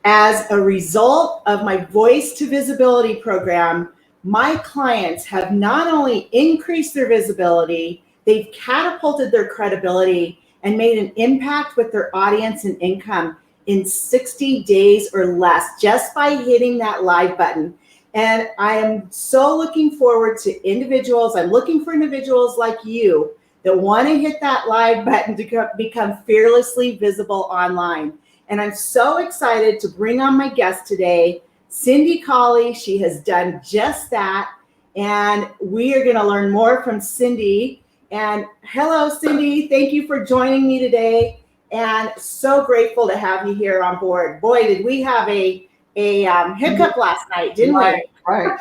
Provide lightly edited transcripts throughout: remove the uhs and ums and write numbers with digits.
As a result of my Voice to Visibility program, my clients have not only increased their visibility, they've catapulted their credibility and made an impact with their audience and income in 60 days or less, just by hitting that live button. And I am so looking forward to individuals. I'm looking for individuals like you that want to hit that live button to become fearlessly visible online. And I'm so excited to bring on my guest today, Cindy Collie. She has done just that. And we are going to learn more from Cindy. And hello, Cindy. Thank you for joining me today. And so grateful to have you here on board. Boy, did we have a hiccup last night, didn't we? Right.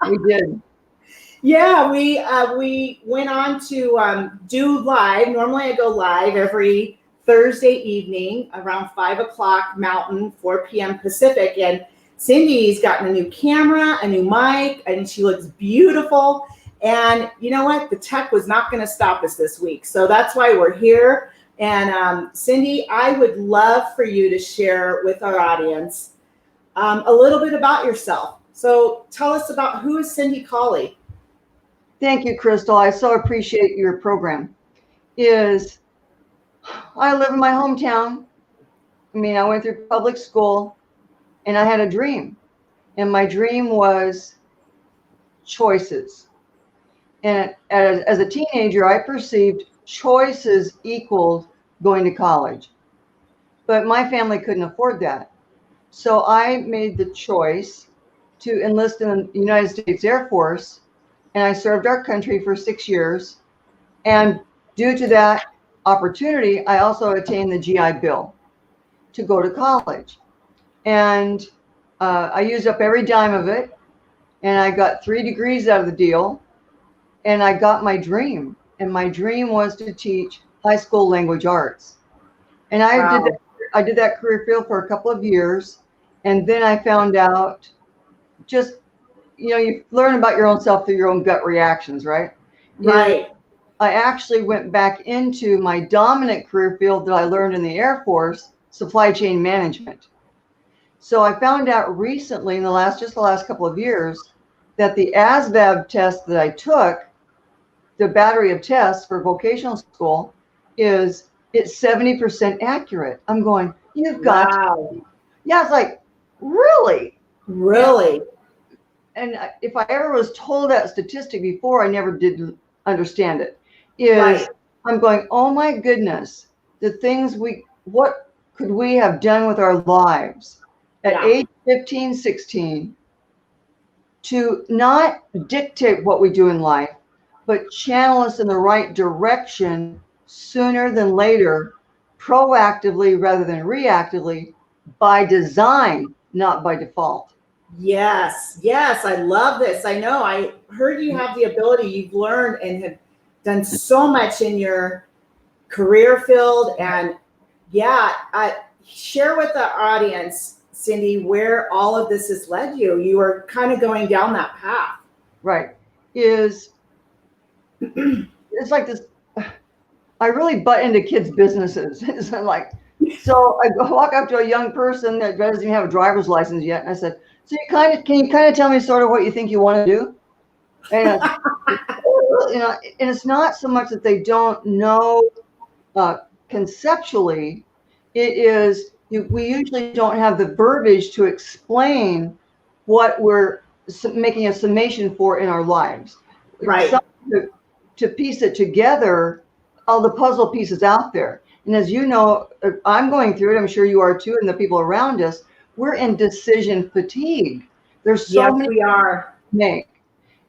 We did. Yeah, we went on to do live. Normally I go live every Thursday evening around 5 o'clock Mountain, 4 p.m. Pacific. And Cindy's gotten a new camera, a new mic, and she looks beautiful. And you know what? The tech was not going to stop us this week. So that's why we're here. And Cindy, I would love for you to share with our audience a little bit about yourself. So tell us about, who is Cindy Collie? Thank you, Crystal. I so appreciate your program. I live in my hometown. I went through public school and I had a dream. And my dream was choices. And as a teenager, I perceived choices equaled going to college. But my family couldn't afford that. So I made the choice to enlist in the United States Air Force, and I served our country for 6 years. And due to that opportunity, I also attained the GI Bill to go to college. And I used up every dime of it, and I got 3 degrees out of the deal, and I got my dream. And my dream was to teach high school language arts. And I did that career field for a couple of years. And then I found out, just, you learn about your own self through your own gut reactions, right? Right. I actually went back into my dominant career field that I learned in the Air Force, supply chain management. So I found out recently, in the last couple of years, that the ASVAB test that I took, the battery of tests for vocational school, it's 70% accurate. I'm going, you've got to. Yeah, it's like, really? Really? And if I ever was told that statistic before, I never did understand it. Right. I'm going, oh my goodness, what could we have done with our lives at age 15, 16 to not dictate what we do in life, but channel us in the right direction sooner than later, proactively rather than reactively, by design, not by default. Yes, I love this. I know, I heard you have the ability, you've learned and have done so much in your career field. And share with the audience, Cindy, where all of this has led you. You are kind of going down that path. Right. It's like this, I really butt into kids' businesses. It's like, so I walk up to a young person that doesn't even have a driver's license yet, and I said, so can you kind of tell me sort of what you think you want to do? And and it's not so much that they don't know conceptually. It is, we usually don't have the verbiage to explain what we're making a summation for in our lives. Right. To piece it together, all the puzzle pieces out there. And as you know, I'm going through it, I'm sure you are too, and the people around us, we're in decision fatigue. There's so many we are. To make.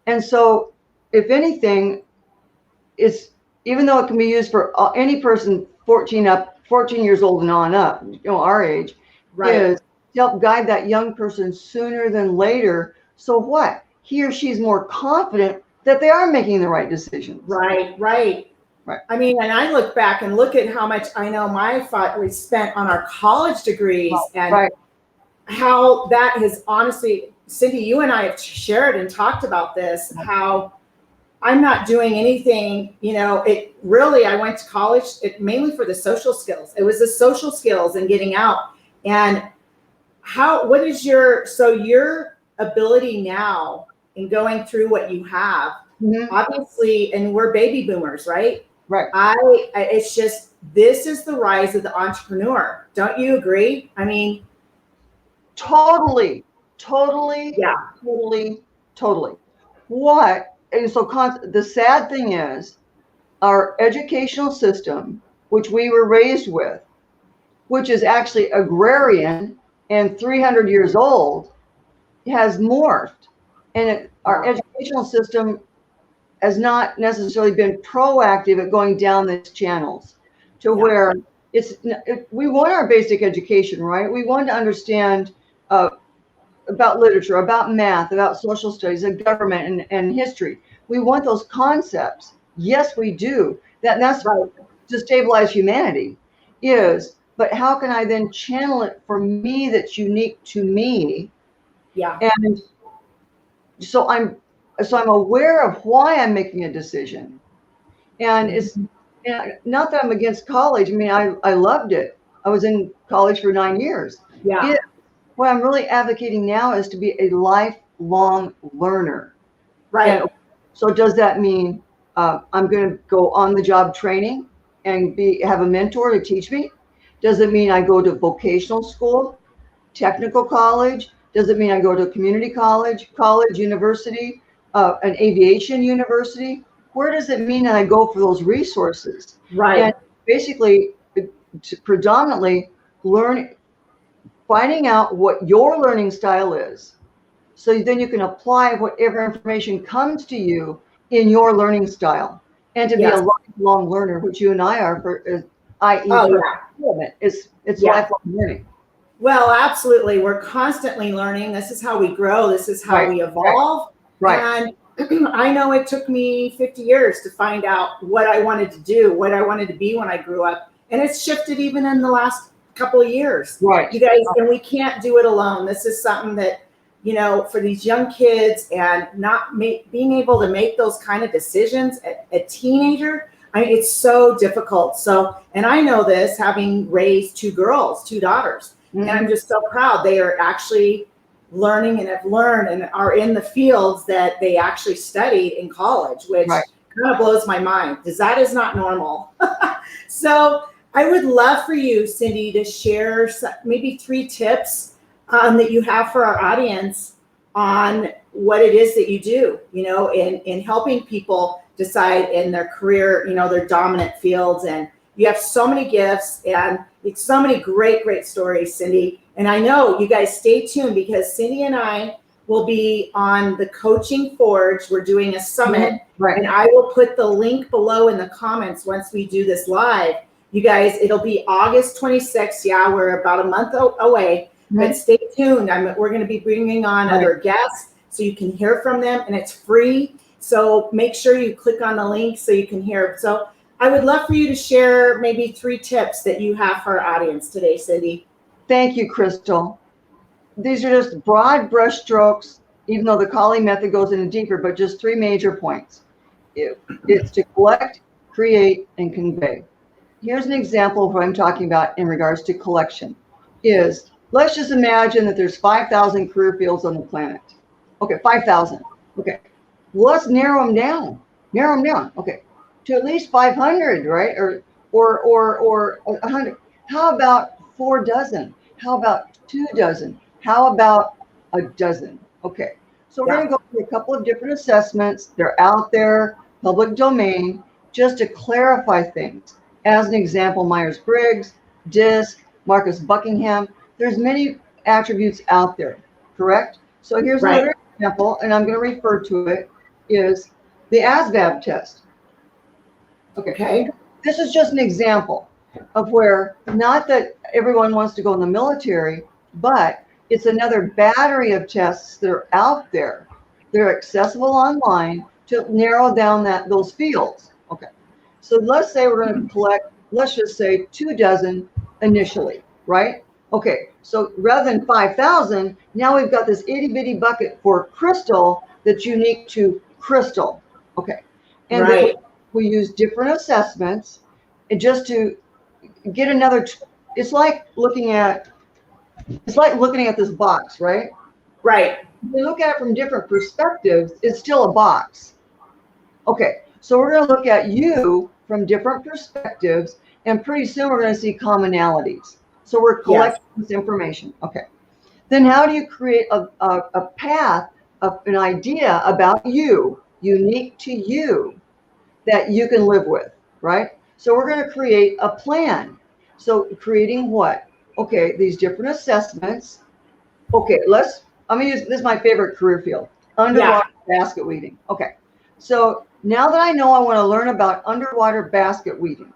And so, if anything, even though it can be used for any person 14 years old and on up, our age, is to help guide that young person sooner than later. So what? He or she's more confident that they are making the right decisions. Right. I mean, and I look back and look at how much I know we spent on our college degrees, and how that has honestly, Cindy, you and I have shared and talked about this, how I'm not doing anything, I went to college mainly for the social skills. It was the social skills and getting out. And what is your ability now in going through what you have, obviously, and we're baby boomers, right? Right. It's just, this is the rise of the entrepreneur. Don't you agree? I mean, totally. Yeah. Totally. What, and so the sad thing is, our educational system, which we were raised with, which is actually agrarian and 300 years old, has morphed. And our educational system has not necessarily been proactive at going down these channels to where we want our basic education, right? We want to understand about literature, about math, about social studies, of government and history. We want those concepts. Yes, we do. That's Right. to stabilize humanity is, but how can I then channel it for me that's unique to me? Yeah. And so I'm aware of why I'm making a decision. And it's not that I'm against college. I mean, I loved it. I was in college for 9 years. Yeah. What I'm really advocating now is to be a lifelong learner. Right. And so does that mean I'm going to go on the job training and have a mentor to teach me? Does it mean I go to vocational school, technical college? Does it mean I go to community college, university, an aviation university? Where does it mean that I go for those resources? Right. And basically, predominantly finding out what your learning style is. So then you can apply whatever information comes to you in your learning style, and to be a lifelong learner, which you and I are, i.e. development. It's lifelong learning. Well, absolutely. We're constantly learning. This is how we grow. This is how we evolve. Right. And I know it took me 50 years to find out what I wanted to do, what I wanted to be when I grew up. And it's shifted even in the last couple of years. Right. You guys, and we can't do it alone. This is something that, for these young kids and not being able to make those kind of decisions at a teenager, I mean, it's so difficult. So, and I know this having raised two daughters, and I'm just so proud. They are actually learning and have learned and are in the fields that they actually studied in college, which kind of blows my mind because that is not normal. So I would love for you, Cindy, to share maybe 3 tips that you have for our audience on what it is that you do, in helping people decide in their career, their dominant fields. And you have so many gifts and it's so many great stories, Cindy. And I know you guys stay tuned because Cindy and I will be on the Coaching Forge. We're doing a summit, and I will put the link below in the comments once we do this live. You guys, it'll be August 26th. Yeah, we're about a month away. But stay tuned. We're going to be bringing on other guests so you can hear from them, and it's free. So make sure you click on the link so you can hear. So I would love for you to share maybe 3 tips that you have for our audience today, Cindy. Thank you, Crystal. These are just broad brush strokes, even though the Collie method goes into deeper, but just 3 major points. It's to collect, create, and convey. Here's an example of what I'm talking about in regards to collection. Let's just imagine that there's 5,000 career fields on the planet. Okay, 5,000. Okay, let's narrow them down. Okay, to at least 500, right? Or 100. How about 4 dozen? How about 2 dozen? How about a dozen? Okay, so we're going to go through a couple of different assessments. They're out there, public domain, just to clarify things. As an example, Myers-Briggs, DISC, Marcus Buckingham. There's many attributes out there, correct? So here's another example, and I'm going to refer to it, is the ASVAB test. Okay. This is just an example of where, not that everyone wants to go in the military, but it's another battery of tests that are out there. They're accessible online to narrow down those fields. Okay. So let's say we're going to collect, let's just say 2 dozen initially, right? Okay, so rather than 5,000, now we've got this itty bitty bucket for crystal that's unique to crystal. Okay, and then we use different assessments and just to get another. It's like looking at it's like looking at this box, right? Right. If we look at it from different perspectives, it's still a box. Okay, so we're going to look at you from different perspectives, and pretty soon we're going to see commonalities. So we're collecting this information. Okay. Then how do you create a path, an idea about you, unique to you, that you can live with, right? So we're going to create a plan. So creating what? Okay, these different assessments. Okay, I'm going to use, this is my favorite career field, underwater basket weaving. Okay, so now that I know I want to learn about underwater basket weaving,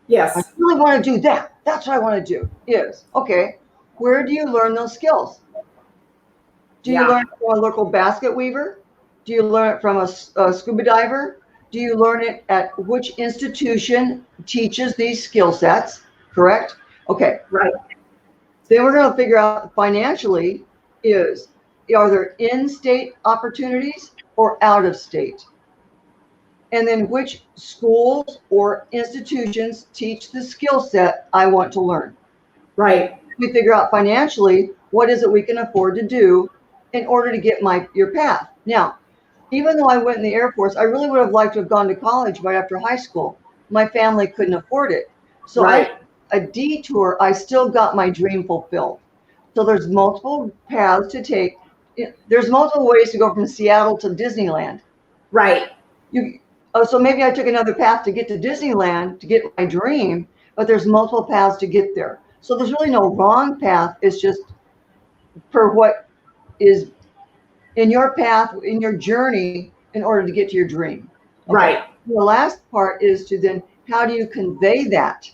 I really want to do that. That's what I want to do is, okay, where do you learn those skills? Do you learn it from a local basket weaver? Do you learn it from a scuba diver? Do you learn it at which institution teaches these skill sets? Correct? Okay. Right. Then we're going to figure out financially are there in-state opportunities or out of state? And then which schools or institutions teach the skill set I want to learn? Right. We figure out financially what is it we can afford to do in order to get your path. Now, even though I went in the Air Force, I really would have liked to have gone to college right after high school. My family couldn't afford it. So a detour, I still got my dream fulfilled. So there's multiple paths to take. There's multiple ways to go from Seattle to Disneyland. Right. So maybe I took another path to get to Disneyland to get my dream, but there's multiple paths to get there. So there's really no wrong path. It's just for what is in your path, in your journey, in order to get to your dream. Okay. Right. The last part is to then, how do you convey that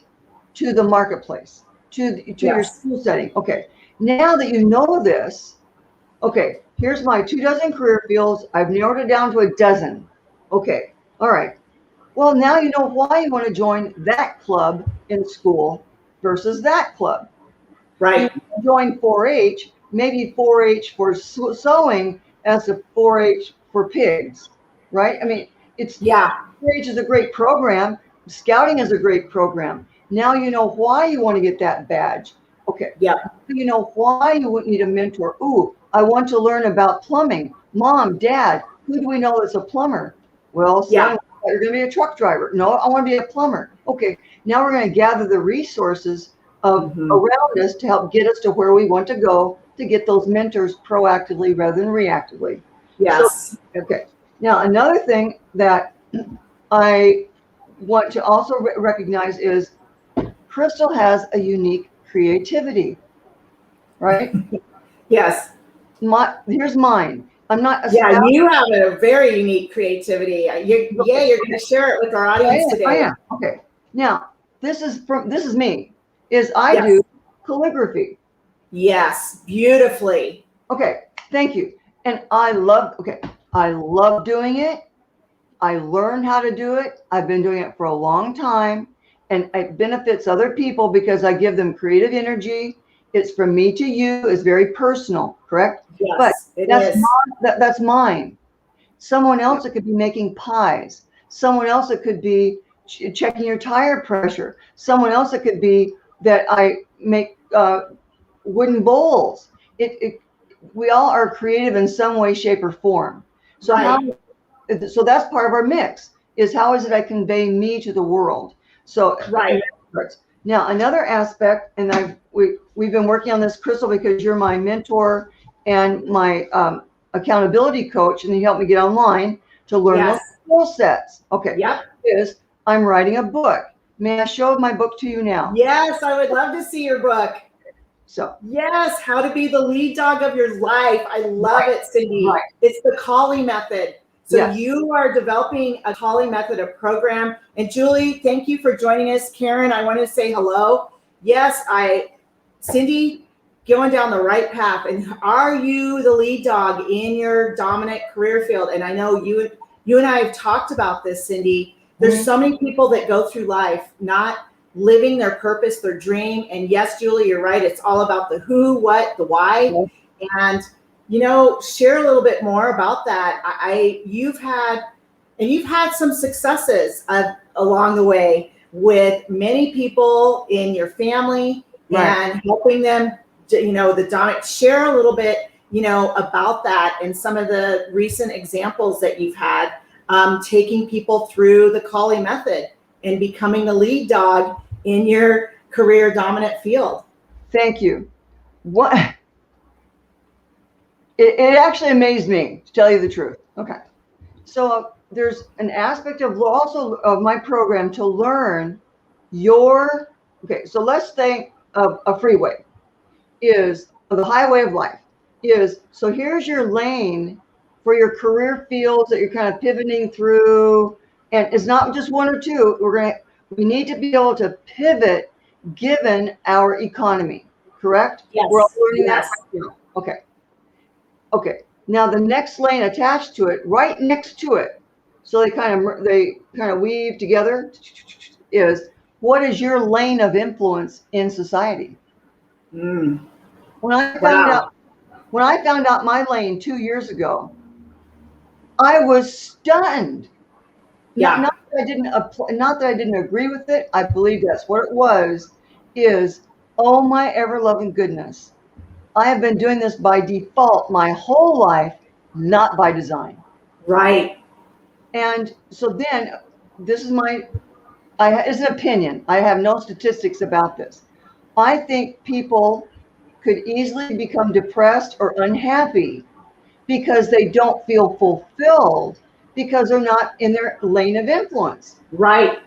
to the marketplace, to your school setting? Okay. Now that you know this, okay, here's my 24 career fields. I've narrowed it down to a dozen. Okay. All right. Well, now you know why you want to join that club in school versus that club. Right. You join 4-H, maybe 4-H for sewing as a 4-H for pigs, right? I mean, 4-H is a great program. Scouting is a great program. Now you know why you want to get that badge. Okay. Yeah. You know why you would need a mentor. Ooh, I want to learn about plumbing. Mom, Dad, who do we know that's a plumber? Well, son, you're going to be a truck driver. No, I want to be a plumber. Okay. Now we're going to gather the resources around us to help get us to where we want to go to get those mentors proactively rather than reactively. Yes. So, okay. Now, another thing that I want to also recognize is Crystal has a unique creativity, right? Yes. Here's mine. I'm not a you have a very unique creativity. You're going to share it with our audience today. I am. Okay. Now, this is me. I do calligraphy. Yes, beautifully. Okay, thank you. And I love doing it. I learned how to do it. I've been doing it for a long time, and it benefits other people because I give them creative energy. It's from me to you. It's very personal, correct? Yes, but that's mine. Someone else that could be making pies. Someone else that could be checking your tire pressure. Someone else that could be that I make wooden bowls. We all are creative in some way, shape, or form. So so that's part of our mix. Is how is it I convey me to the world? So now another aspect, and we've been working on this, Crystal, because you're my mentor and my accountability coach, and you helped me get online to learn those skill sets. Okay. Is I'm writing a book. May I show my book to you now? Yes, I would love to see your book. So yes, how to be the lead dog of your life. I love it, Cindy. It's the Collie method. So you are developing a Collie method, a program. And Julie, thank you for joining us. Karen, I want to say hello. Yes, Cindy, going down the right path. And are you the lead dog in your dominant career field? And I know you and I have talked about this, Cindy. There's so many people that go through life not living their purpose, their dream. And yes, Julie, you're right. It's all about the who, what, the why. And, share a little bit more about that. You've had some successes along the way with many people in your family and helping them the dominant, share a little bit, about that and some of the recent examples that you've had, taking people through the Collie method and becoming the lead dog in your career dominant field. Thank you. What? It actually amazed me, to tell you the truth. Okay. So there's an aspect of also of my program to learn okay, so let's think of a freeway is the highway of life is, so here's your lane for your career fields that you're kind of pivoting through. And it's not just one or two. We need to be able to pivot given our economy, correct? Yes. We're all learning Yes. that right now. Okay. Okay. Now the next lane attached to it, right next to it, so they kind of weave together, is what is your lane of influence in society? Mm. When I found out my lane 2 years ago, I was stunned. Yeah. Not that I didn't agree with it. I believe that's what it was. Is, oh my ever loving goodness, I have been doing this by default my whole life, not by design. Right. And so then, this is it's an opinion. I have no statistics about this. I think people could easily become depressed or unhappy because they don't feel fulfilled because they're not in their lane of influence. Right.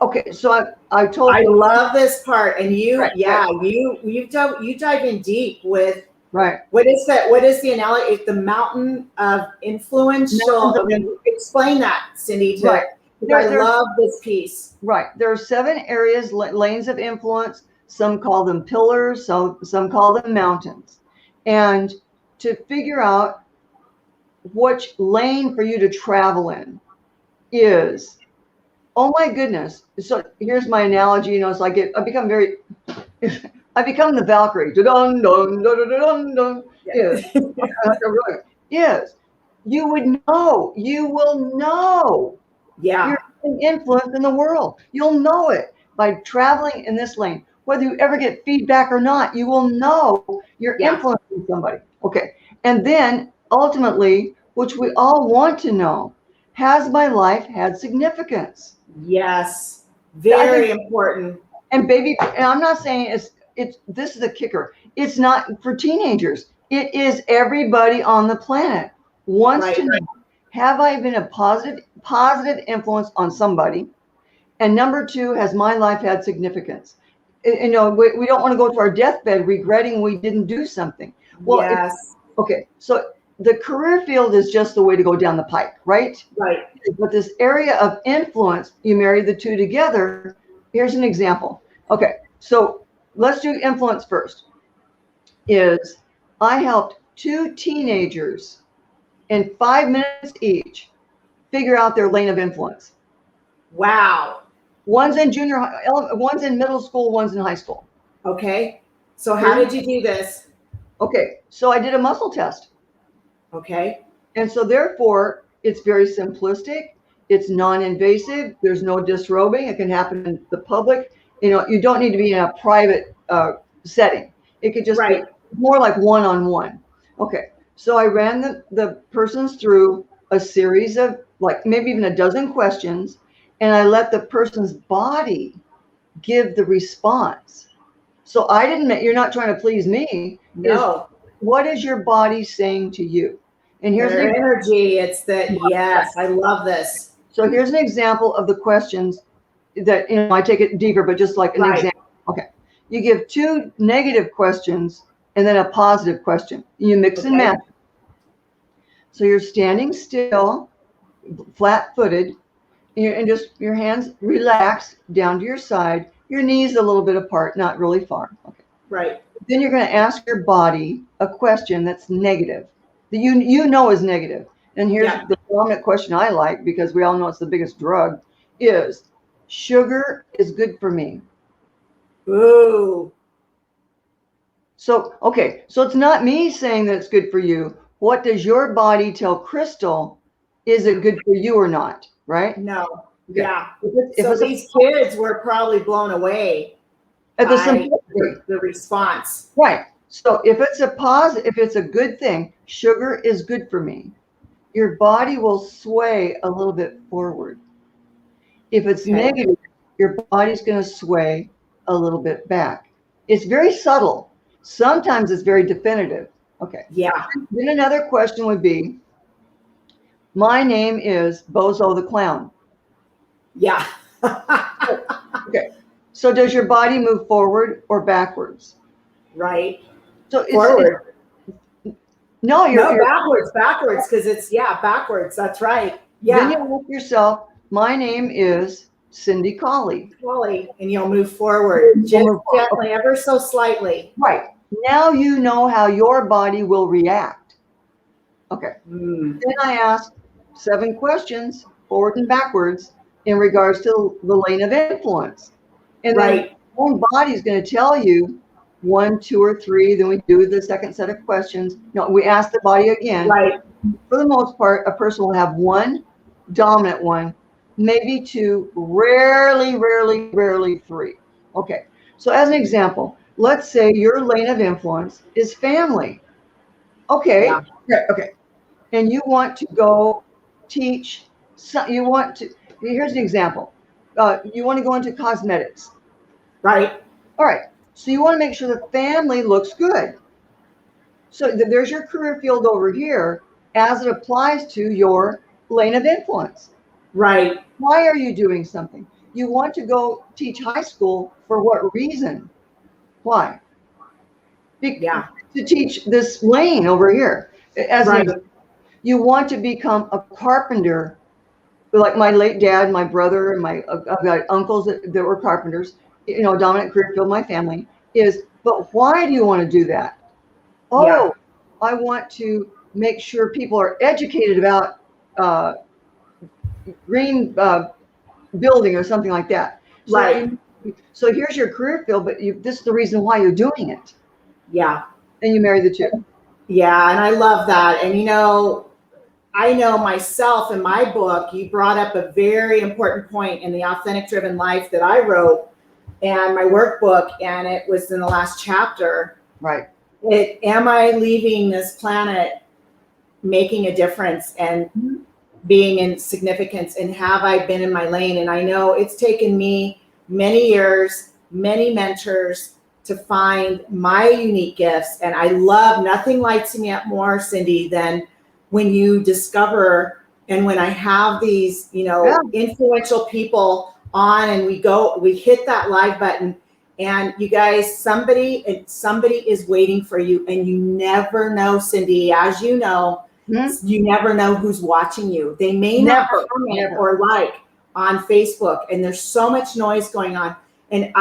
Okay, so I told I you. love this part, and you, Right, yeah, right. you dive in deep with Right. What is that? What is the analogy? It's the mountain of influential. I mean, explain that, Cindy. Right. I love this piece. Right. There are 7 areas, lanes of influence. Some call them pillars. Some call them mountains. And to figure out which lane for you to travel in is, oh my goodness. So here's my analogy. So I become the Valkyrie. Dun, dun, dun, dun, dun, dun, is, you will know. Yeah. You're an influence in the world. You'll know it by traveling in this lane. Whether you ever get feedback or not, you will know you're influencing somebody. Okay. And then ultimately, which we all want to know, has my life had significance? Yes. Very important. And I'm not saying this is a kicker. It's not for teenagers. It is everybody on the planet wants to know, have I been a positive influence on somebody? And number 2, has my life had significance? We don't want to go to our deathbed regretting we didn't do something. Well, yes. Okay. So the career field is just the way to go down the pike, right? Right. But this area of influence, you marry the two together. Here's an example. Okay. So let's do influence first. I helped 2 teenagers in 5 minutes each figure out their lane of influence. Wow. One's in one's in middle school, one's in high school. Okay. So how did you do this? Okay. So I did a muscle test. Okay. And so therefore, it's very simplistic. It's non-invasive. There's no disrobing. It can happen in the public. You don't need to be in a private setting. It could just be more like one-on-one. Okay. So I ran the persons through a series of maybe even a dozen questions, and I let the person's body give the response. So you're not trying to please me. No. What is your body saying to you? And here's their energy. It's that, yes, I love this. So here's an example of the questions that, I take it deeper, but just like an example. Okay. You give 2 negative questions and then a positive question. You mix and match. So you're standing still, flat-footed, and just your hands relax down to your side, your knees a little bit apart, not really far. Okay. Right. Then you're going to ask your body a question that's negative, that you know is negative. And here's the dominant question I like, because we all know it's the biggest drug, is sugar is good for me. Ooh. So, okay. So it's not me saying that it's good for you. What does your body tell Crystal? Is it good for you or not? Right? No. Okay. Yeah. So these kids were probably blown away. At the the response. Right. So if it's a positive, if it's a good thing, sugar is good for me. Your body will sway a little bit forward. If it's Okay. negative, your body's going to sway a little bit back. It's very subtle. Sometimes it's very definitive. Okay. Yeah. Then another question would be, my name is Bozo the Clown. Yeah. Okay. So does your body move forward or backwards? Right. So Forward. No, No, backwards, because it's, backwards. That's right. Then Yeah. you ask yourself, my name is Cindy Collie. Collie, and you'll move forward just move forward. gently, ever so slightly. Right. Now you know how your body will react. Okay. Mm. Then I ask 7 questions, forward and backwards, in regards to the lane of influence. And then Right. your own body is going to tell you 1, 2, or 3. Then we do the second set of questions. No, we ask the body again. Right. For the most part, a person will have 1 dominant one, maybe 2, rarely 3. Okay. So as an example, let's say your lane of influence is family. Okay. Yeah. Okay. And you want to go teach, here's an example. You want to go into cosmetics. Right. All right. So you want to make sure the family looks good. So there's your career field over here as it applies to your lane of influence. Right. Why are you doing something? You want to go teach high school for what reason? Why? Yeah. To teach this lane over here. Right. You want to become a carpenter, like my late dad, my brother, and I've got uncles that were carpenters, dominant career field, my family but why do you want to do that? Oh, Yeah. I want to make sure people are educated about green building or something like that. Right. So here's your career field, but this is the reason why you're doing it. Yeah. And you marry the 2. Yeah. And I love that. And, I know myself in my book, you brought up a very important point in the Authentic Driven Life that I wrote and my workbook. And it was in the last chapter. Right. Am I leaving this planet making a difference and being in significance, and have I been in my lane? And I know it's taken me many years, many mentors to find my unique gifts. And I love, nothing lights me up more, Cindy, than when you discover, and when I have these, influential people on and we hit that live button, and you guys, somebody is waiting for you, and you never know, Cindy, as you know, you never know who's watching you. They may not comment or like on Facebook, and there's so much noise going on. And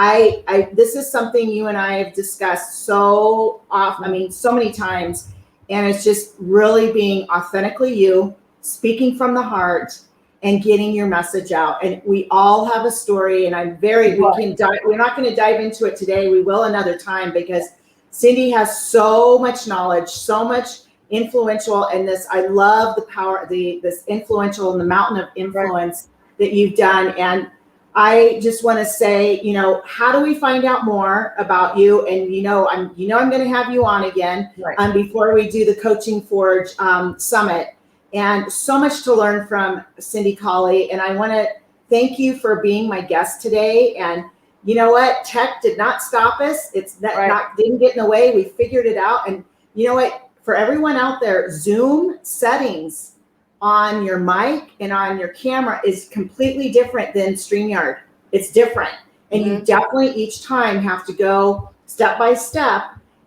this is something you and I have discussed so often, so many times, and it's just really being authentically you, speaking from the heart, and getting your message out. And we all have a story, and we're not going to dive into it today. We will another time, because Cindy has so much knowledge, so much influential, and this, I love the power, this influential and the mountain of influence that you've done. And I just want to say, how do we find out more about you? And I'm going to have you on again before we do the Coaching Forge Summit. And so much to learn from Cindy Collie. And I want to thank you for being my guest today. And you know what? Tech did not stop us. Didn't get in the way. We figured it out. And you know what? For everyone out there, Zoom settings on your mic and on your camera is completely different than StreamYard. It's different. And you definitely each time have to go step by step,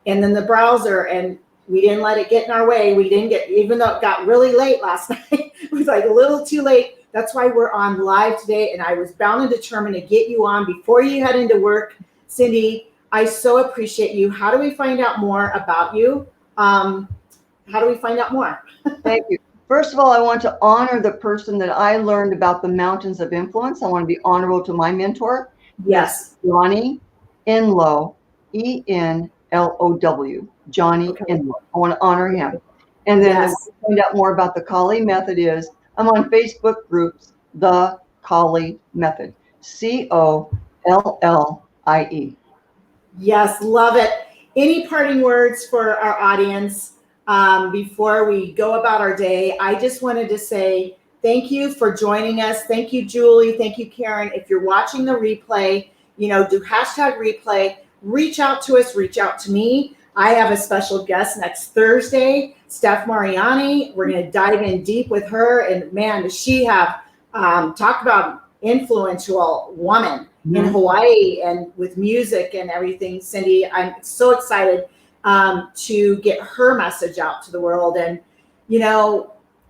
and then the browser, and we didn't let it get in our way. We didn't even though it got really late last night, it was like a little too late. That's why we're on live today. And I was bound and determined to get you on before you head into work. Cindy, I so appreciate you. How do we find out more about you? How do we find out more? Thank you. First of all, I want to honor the person that I learned about the mountains of influence. I want to be honorable to my mentor. Yes. Johnny Enlow, Enlow. Johnny Enlow. I want to honor him. And then to find out more about the Collie method is, I'm on Facebook groups, The Collie Method, Collie. Yes, love it. Any parting words for our audience before we go about our day? I just wanted to say thank you for joining us. Thank you, Julie. Thank you, Karen. If you're watching the replay, do hashtag replay. Reach out to us. Reach out to me. I have a special guest next Thursday, Steph Mariani. We're going to dive in deep with her. And man, does she have talked about influential woman in Hawaii and with music and everything. Cindy, I'm so excited to get her message out to the world. And,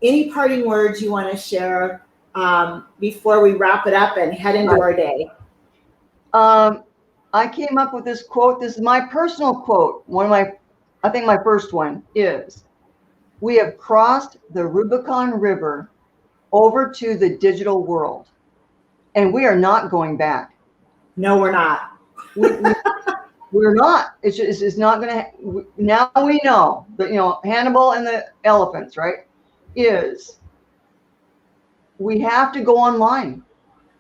any parting words you want to share before we wrap it up and head into our day? I came up with this quote. This is my personal quote. I think my first one is, "We have crossed the Rubicon River over to the digital world, and we are not going back." No, we're not. We're not. It's not going to. Now we know that, Hannibal and the elephants, right? We have to go online.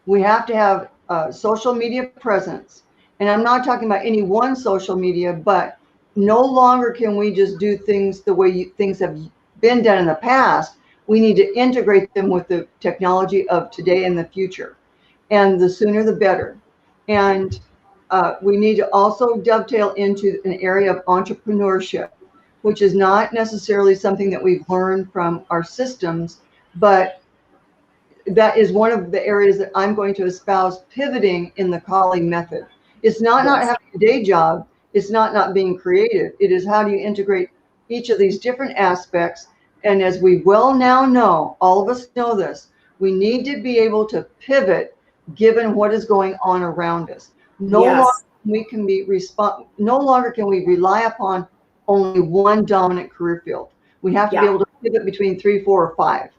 We have to have social media presence. And I'm not talking about any one social media, but no longer can we just do things the way things have been done in the past. We need to integrate them with the technology of today and the future. And the sooner the better. And we need to also dovetail into an area of entrepreneurship, which is not necessarily something that we've learned from our systems, but that is one of the areas that I'm going to espouse, pivoting in the Collie method. It's not having a day job. It's not being creative. It is how do you integrate each of these different aspects. And as we well now know, all of us know this, we need to be able to pivot given what is going on around us. No longer can we rely upon only one dominant career field. We have to be able to pivot between 3, 4, or 5.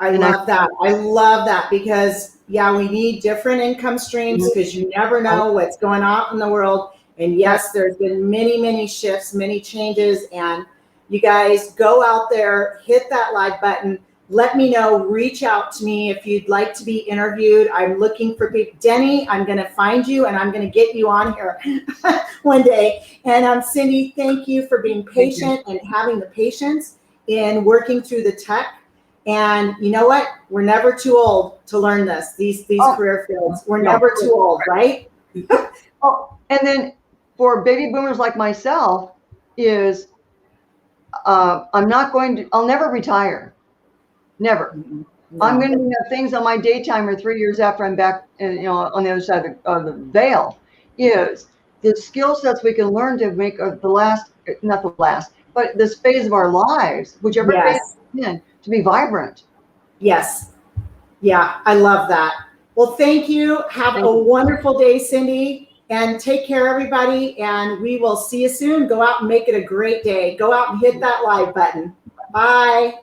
I love that because we need different income streams because you never know what's going on in the world. And yes, there's been many shifts, many changes, and you guys go out there, hit that like button. Let me know, reach out to me if you'd like to be interviewed. I'm looking for people. Denny, I'm going to find you and I'm going to get you on here one day. And Cindy, thank you for being patient and having the patience in working through the tech. And you know what? We're never too old to learn these career fields. We're never too old, right? And then for baby boomers like myself I'll never retire. Never. No. I'm going to have things on my day timer 3 years after I'm back, on the other side of the veil. Is the skill sets we can learn to make but this phase of our lives, whichever phase it's in, to be vibrant. Yes. Yeah, I love that. Well, thank you. Have a wonderful day, Cindy, and take care, everybody. And we will see you soon. Go out and make it a great day. Go out and hit that like button. Bye.